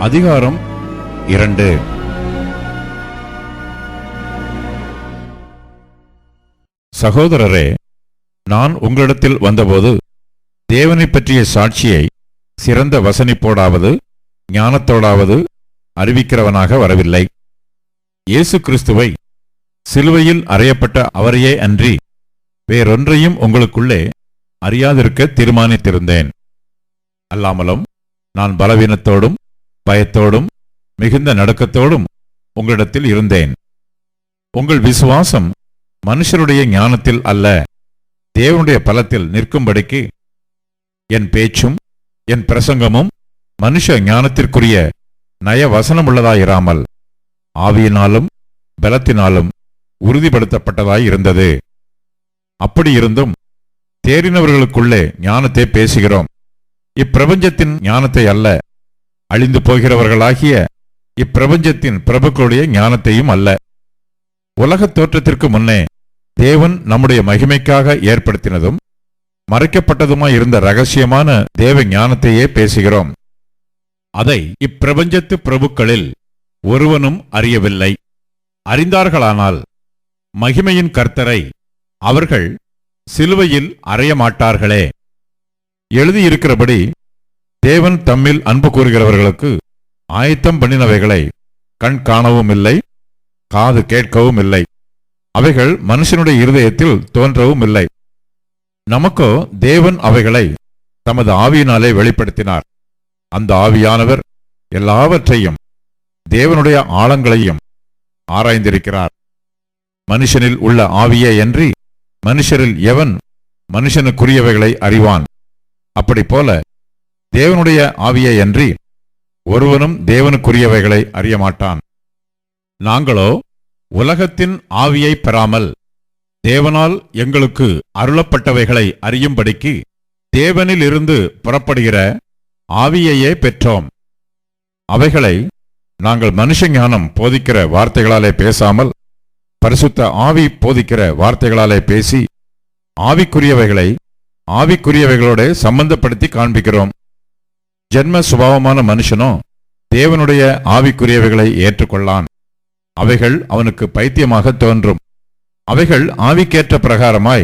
அதிகாரம் 2. சகோதரரே, நான் உங்களிடத்தில் வந்தபோது தேவனைப் பற்றிய சாட்சியை சிறந்த வசனிப்போடாவது ஞானத்தோடாவது அறிவிக்கிறவனாக வரவில்லை. இயேசு கிறிஸ்துவை சிலுவையில் அறையப்பட்ட அவரையே அன்றி வேறொன்றையும் உங்களுக்குள்ளே அறியாதிருக்க தீர்மானித்திருந்தேன். அல்லாமலும் நான் பலவீனத்தோடும் பயத்தோடும் மிகுந்த நடுக்கத்தோடும் உங்களிடத்தில் இருந்தேன். உங்கள் விசுவாசம் மனுஷருடைய ஞானத்தில் அல்ல, தேவனுடைய பலத்தில் நிற்கும்படிக்கு என் பேச்சும் என் பிரசங்கமும் மனுஷ ஞானத்திற்குரிய நயவசனமுள்ளதாயிராமல் ஆவியினாலும் பலத்தினாலும் உறுதிப்படுத்தப்பட்டதாய் இருந்தது. அப்படியிருந்தும் தேறினவர்களுக்குள்ளே ஞானத்தை பேசுகிறோம், இப்பிரபஞ்சத்தின் ஞானத்தை அல்ல, அழிந்து போகிறவர்களாகிய இப்பிரபஞ்சத்தின் பிரபுக்களுடைய ஞானத்தையும் அல்ல. உலகத் தோற்றத்திற்கு முன்னே தேவன் நம்முடைய மகிமைக்காக ஏற்படுத்தினதும் மறைக்கப்பட்டதுமாயிருந்த இரகசியமான தேவ ஞானத்தையே பேசுகிறோம். அதை இப்பிரபஞ்சத்து பிரபுக்களில் ஒருவனும் அறியவில்லை. அறிந்தார்களானால் மகிமையின் கர்த்தரை அவர்கள் சிலுவையில் அறையமாட்டார்களே. எழுதியிருக்கிறபடி தேவன் தம்மில் அன்பு கூறுகிறவர்களுக்கு ஆயத்தம் பண்ணினவைகளை கண் காணவும் இல்லை, காது கேட்கவும் இல்லை, அவைகள் மனுஷனுடைய இருதயத்தில் தோன்றவும் இல்லை. நமக்கோ தேவன் அவைகளை தமது ஆவியினாலே வெளிப்படுத்தினார். அந்த ஆவியானவர் எல்லாவற்றையும் தேவனுடைய ஆழங்களையும் ஆராய்ந்திருக்கிறார். மனுஷனில் உள்ள ஆவியே அன்றி மனுஷரில் எவன் மனுஷனுக்குரியவைகளை அறிவான்? அப்படிப்போல தேவனுடைய ஆவியை அன்றி ஒருவனும் தேவனுக்குரியவைகளை அறியமாட்டான். நாங்களோ உலகத்தின் ஆவியை பெறாமல் தேவனால் எங்களுக்கு அருளப்பட்டவைகளை அறியும்படிக்கு தேவனிலிருந்து புறப்படுகிற ஆவியையே பெற்றோம். அவைகளை நாங்கள் மனுஷ ஞானம் போதிக்கிற வார்த்தைகளாலே பேசாமல் பரிசுத்த ஆவி போதிக்கிற வார்த்தைகளாலே பேசி ஆவிக்குரியவைகளை ஆவிக்குரியவைகளோட சம்பந்தப்படுத்தி காண்பிக்கிறோம். ஜென்ம சுபாவமான மனுஷனோ தேவனுடைய ஆவிக்குரியவைகளை ஏற்றுக்கொள்ளான். அவைகள் அவனுக்கு பைத்தியமாக தோன்றும். அவைகள் ஆவிக்கேற்ற பிரகாரமாய்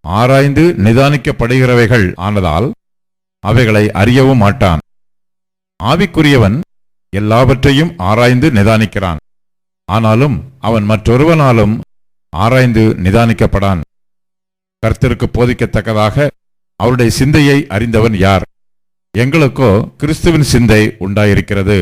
ஆராய்ந்து நிதானிக்கப்படுகிறவைகள் ஆனதால் அவைகளை அறியவும் மாட்டான். ஆவிக்குரியவன் எல்லாவற்றையும் ஆராய்ந்து நிதானிக்கிறான். ஆனாலும் அவன் மற்றொருவனாலும் ஆராய்ந்து நிதானிக்கப்படான். கர்த்தருக்கு போதிக்கத்தக்கதாக அவருடைய சிந்தையை அறிந்தவன் யார்? எங்களுக்கோ கிறிஸ்துவின் சிந்தை உண்டாயிருக்கிறது.